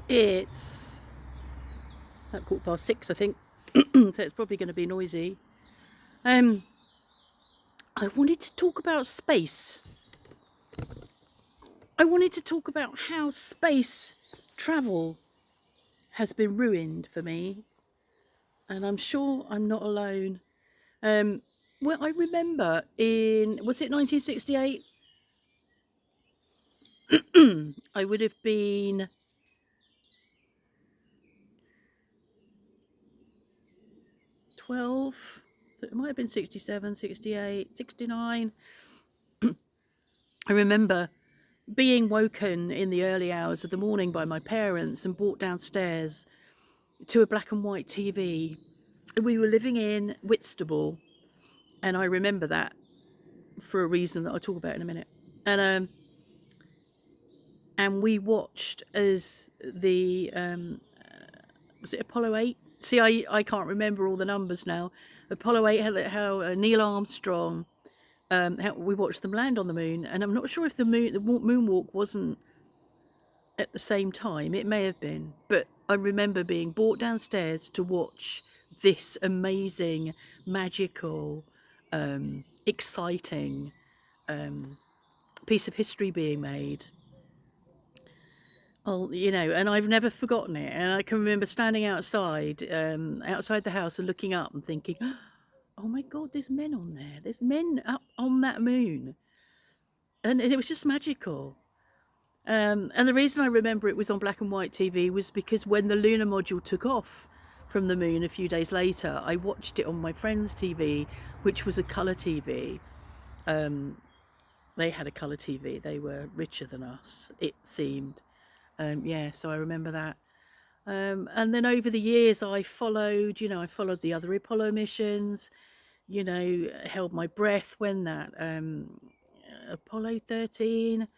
It's at 6:15, I think, so it's probably going to be noisy. I wanted to talk about space. I wanted to talk about how space travel has been ruined for me, and I'm sure I'm not alone. Um, well, I remember was it 1968? I would have been 12, so it might have been 67, 68, 69. I remember being woken in the early hours of the morning by my parents and brought downstairs to a black and white TV. We were living in Whitstable, and I remember that for a reason that I'll talk about in a minute. And we watched as the was it Apollo 8? See, I can't remember all the numbers now. Apollo 8, how Neil Armstrong, how we watched them land on the moon, and I'm not sure if the moonwalk wasn't at the same time. It may have been, but I remember being brought downstairs to watch this amazing, magical, exciting piece of history being made. Oh, and I've never forgotten it. And I can remember standing outside the house and looking up and thinking, oh my God, there's men on there. There's men up on that moon. And it was just magical. And the reason I remember it was on black and white TV was because when the lunar module took off from the moon a few days later, I watched it on my friend's TV, which was a colour TV. They had a colour TV. They were richer than us, it seemed. So I remember that. And then over the years, I followed the other Apollo missions, held my breath when that Apollo 13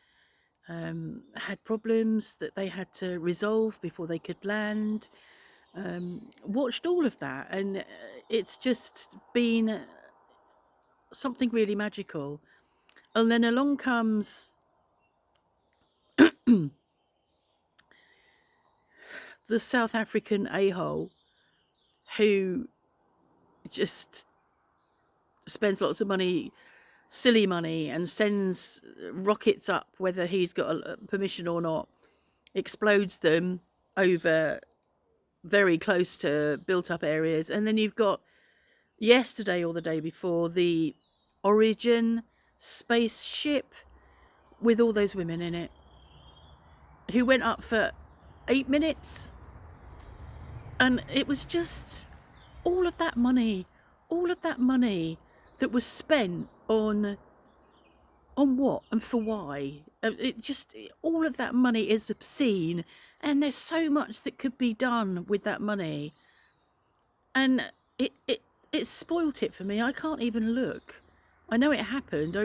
had problems that they had to resolve before they could land. Watched all of that, and it's just been something really magical. And then along comes the South African a-hole who just spends lots of money, silly money, and sends rockets up, whether he's got permission or not, explodes them over very close to built up areas. And then you've got yesterday or the day before the Origin spaceship with all those women in it who went up for 8 minutes. And it was just all of that money that was spent on what and for why. All of that money is obscene, and there's so much that could be done with that money, and it spoilt it for me. I can't even look. I know it happened.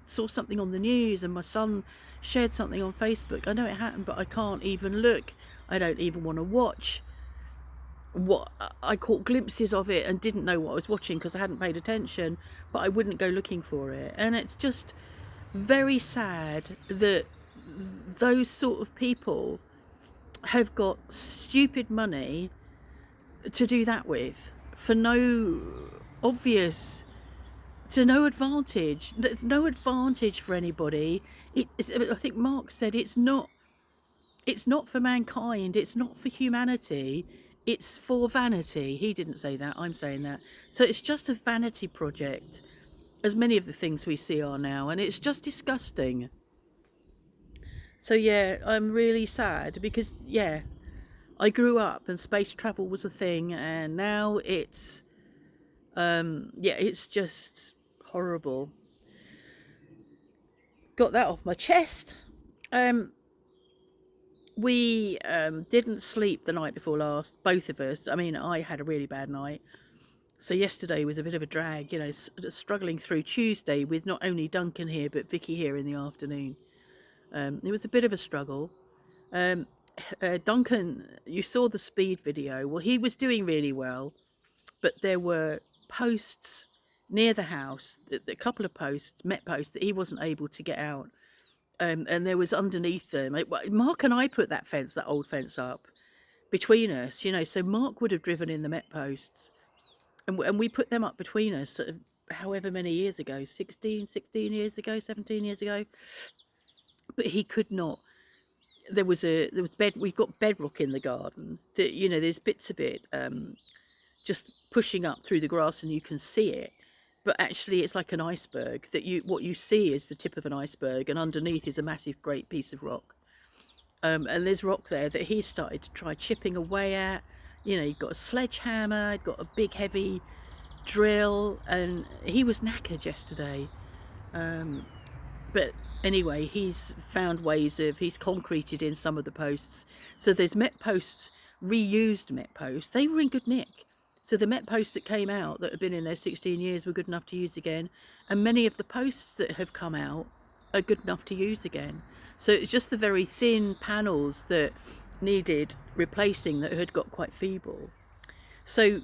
Saw something on the news, and my son shared something on Facebook. I know it happened, but I can't even look. I don't even want to watch. What I caught glimpses of it and didn't know what I was watching because I hadn't paid attention, but I wouldn't go looking for it. And it's just very sad that those sort of people have got stupid money to do that with for no obvious, to no advantage. There's no advantage for anybody. I think Marx said it's not for mankind, it's not for humanity, it's for vanity. He didn't say that, I'm saying that. So it's just a vanity project, as many of the things we see are now, and it's just disgusting. So yeah, I'm really sad because I grew up and space travel was a thing, and now it's it's just horrible. Got that off my chest. We didn't sleep the night before last, both of us. I mean, I had a really bad night. So yesterday was a bit of a drag, struggling through Tuesday with not only Duncan here, but Vicky here in the afternoon. It was a bit of a struggle. Duncan, you saw the speed video. Well, he was doing really well, but there were posts near the house, a couple of posts, met posts, that he wasn't able to get out. and there was underneath them. Mark and I put that old fence up between us, you know, so Mark would have driven in the Met posts, and we put them up between us, sort of, however many years ago, 16 years ago, 17 years ago. But he could not. There was we've got bedrock in the garden that, you know, there's bits of it just pushing up through the grass and you can see it, but actually it's like an iceberg, that what you see is the tip of an iceberg, and underneath is a massive great piece of rock. And there's rock there that he started to try chipping away at. You know, he'd got a sledgehammer, he'd got a big heavy drill, and he was knackered yesterday. But anyway, he's found ways of, he's concreted in some of the posts. So there's Met posts, reused Met posts. They were in good nick. So the Met posts that came out that have been in there 16 years were good enough to use again. And many of the posts that have come out are good enough to use again. So it's just the very thin panels that needed replacing that had got quite feeble. So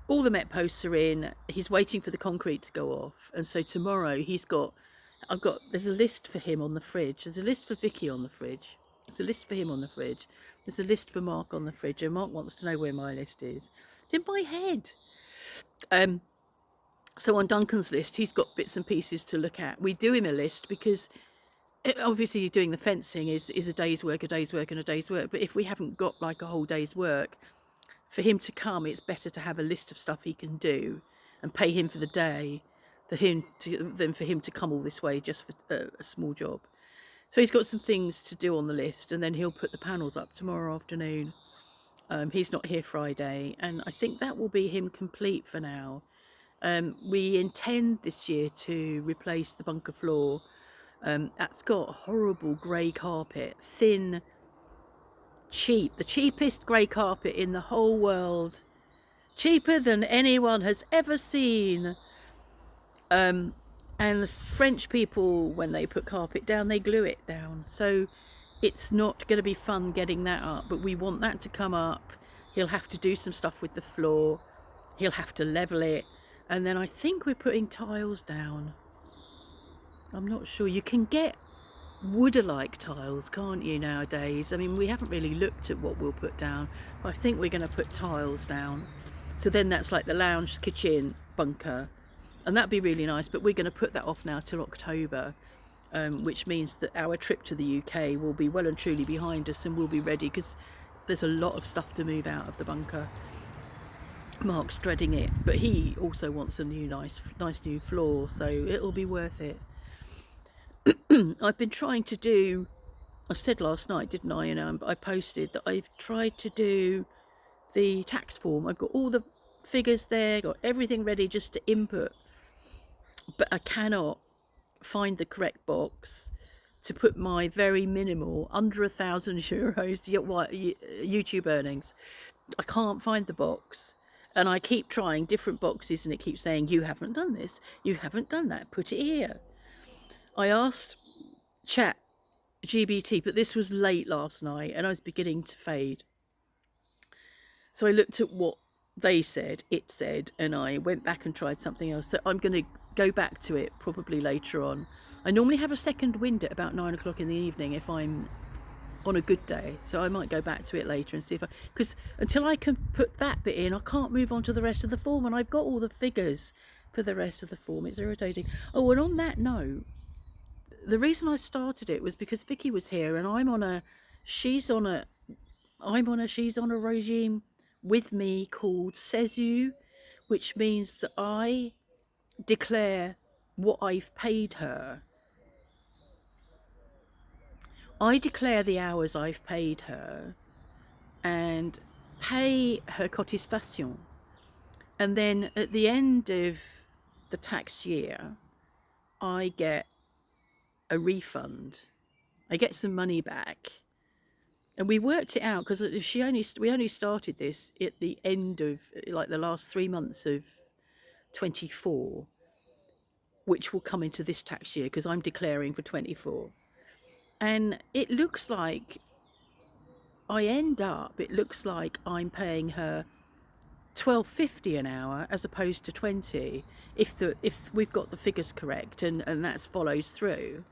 all the Met posts are in. He's waiting for the concrete to go off. And so tomorrow there's a list for him on the fridge. There's a list for Vicky on the fridge. There's a list for him on the fridge. There's a list for Mark on the fridge. And Mark wants to know where my list is. It's in my head. So on Duncan's list, he's got bits and pieces to look at. We do him a list because obviously doing the fencing is a day's work, and a day's work. But if we haven't got like a whole day's work, for him to come, it's better to have a list of stuff he can do and pay him for the day than for him to come all this way just for a small job. So he's got some things to do on the list, and then he'll put the panels up tomorrow afternoon. He's not here Friday, and I think that will be him complete for now. We intend this year to replace the bunker floor. That's got horrible grey carpet, thin, cheap, the cheapest grey carpet in the whole world, cheaper than anyone has ever seen. And the French people, when they put carpet down, they glue it down. So it's not going to be fun getting that up, but we want that to come up. He'll have to do some stuff with the floor. He'll have to level it. And then I think we're putting tiles down. I'm not sure. You can get wood-alike tiles, can't you, nowadays? I mean, we haven't really looked at what we'll put down, but I think we're going to put tiles down. So then that's like the lounge, kitchen, bunker. And that'd be really nice, but we're going to put that off now till October, which means that our trip to the UK will be well and truly behind us, and we'll be ready, because there's a lot of stuff to move out of the bunker. Mark's dreading it, but he also wants a new nice new floor, so it'll be worth it. I've been trying to do, I said last night, didn't I? You know, I posted that I've tried to do the tax form. I've got all the figures there, got everything ready just to input, but I cannot find the correct box to put my very minimal, under €1,000 YouTube earnings. I can't find the box, and I keep trying different boxes, and it keeps saying, you haven't done this, you haven't done that, put it here. I asked Chat GBT, but this was late last night and I was beginning to fade. So I looked at what it said, and I went back and tried something else. So I'm going to go back to it probably later on. I normally have a second wind at about 9 o'clock in the evening if I'm on a good day. So I might go back to it later and see because until I can put that bit in, I can't move on to the rest of the form, and I've got all the figures for the rest of the form. It's irritating. Oh, and on that note, the reason I started it was because Vicky was here, and she's on a regime with me called Sezu, which means that I declare what I've paid her. I declare the hours I've paid her and pay her cotisation. And then at the end of the tax year, I get a refund. I get some money back. And we worked it out because we only started this at the end of like the last 3 months of 24, which will come into this tax year because I'm declaring for 24. And it looks like I'm paying her $12.50 an hour as opposed to 20, if we've got the figures correct and that follows through.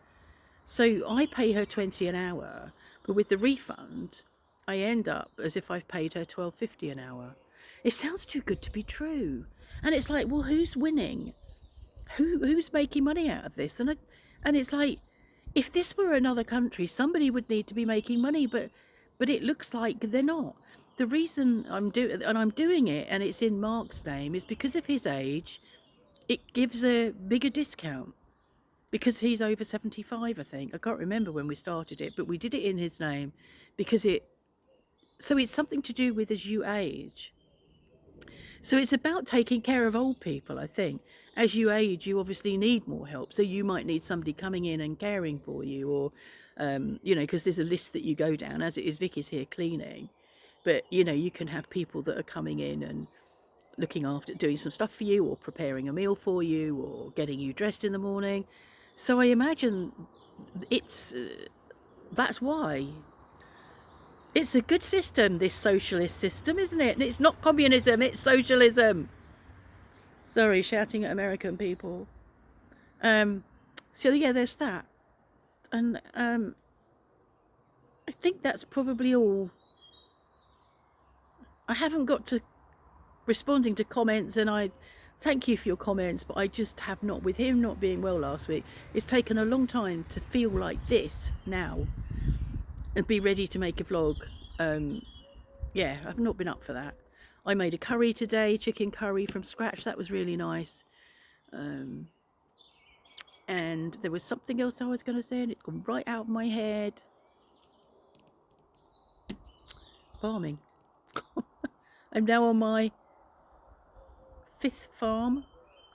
So I pay her 20 an hour, but with the refund, I end up as if I've paid her 12.50 an hour. It sounds too good to be true. And it's like, well, who's winning? Who's making money out of this? And it's like, if this were another country, somebody would need to be making money, but it looks like they're not. The reason I'm doing it, and it's in Mark's name, is because of his age. It gives a bigger discount because he's over 75, I think. I can't remember when we started it, but we did it in his name because it's something to do with as you age. So it's about taking care of old people, I think. As you age, you obviously need more help. So you might need somebody coming in and caring for you, or, because there's a list that you go down, as it is Vicky's here cleaning. But, you can have people that are coming in and looking after, doing some stuff for you, or preparing a meal for you, or getting you dressed in the morning. So I imagine that's why. It's a good system, this socialist system, isn't it? And it's not communism, it's socialism. Sorry, shouting at American people. So yeah, there's that. And I think that's probably all. I haven't got to responding to comments, and I thank you for your comments, but I just have not, with him not being well last week, it's taken a long time to feel like this now and be ready to make a vlog. Yeah, I've not been up for that. I made a curry today, chicken curry from scratch. That was really nice. And there was something else I was going to say, and it's gone right out of my head. Farming. I'm now on my 5th farm.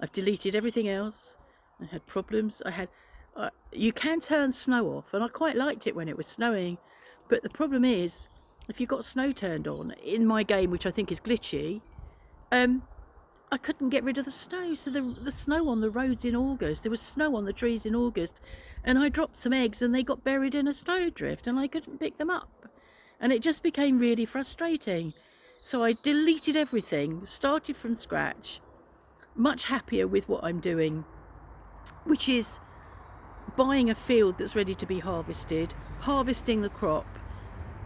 I've deleted everything else. I had problems. You can turn snow off, and I quite liked it when it was snowing. But the problem is, if you've got snow turned on in my game, which I think is glitchy, I couldn't get rid of the snow. So the snow on the roads in August, there was snow on the trees in August, and I dropped some eggs and they got buried in a snowdrift and I couldn't pick them up. And it just became really frustrating. So I deleted everything, started from scratch, much happier with what I'm doing, which is buying a field that's ready to be harvested, harvesting the crop,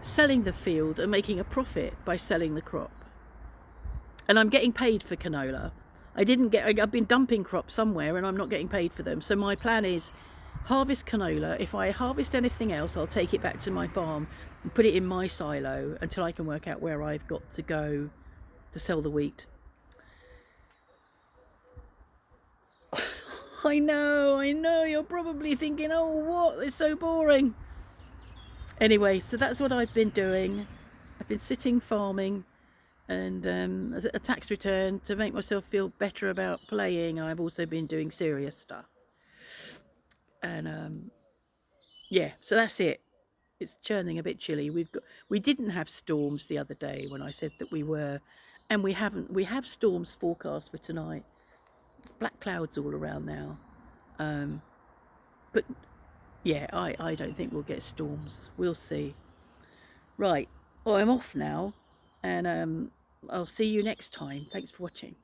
selling the field and making a profit by selling the crop. And I'm getting paid for canola. I've been dumping crops somewhere and I'm not getting paid for them. So my plan is harvest canola. If I harvest anything else, I'll take it back to my farm and put it in my silo until I can work out where I've got to go to sell the wheat. I know, you're probably thinking, oh, what? It's so boring. Anyway, so that's what I've been doing. I've been sitting farming, and a tax return to make myself feel better about playing. I've also been doing serious stuff. And yeah, so that's it. It's churning a bit chilly. We didn't have storms the other day when I said that we were, and we haven't. We have storms forecast for tonight. Black clouds all around now. But yeah, I don't think we'll get storms. We'll see. Right. Well, I'm off now, and I'll see you next time. Thanks for watching.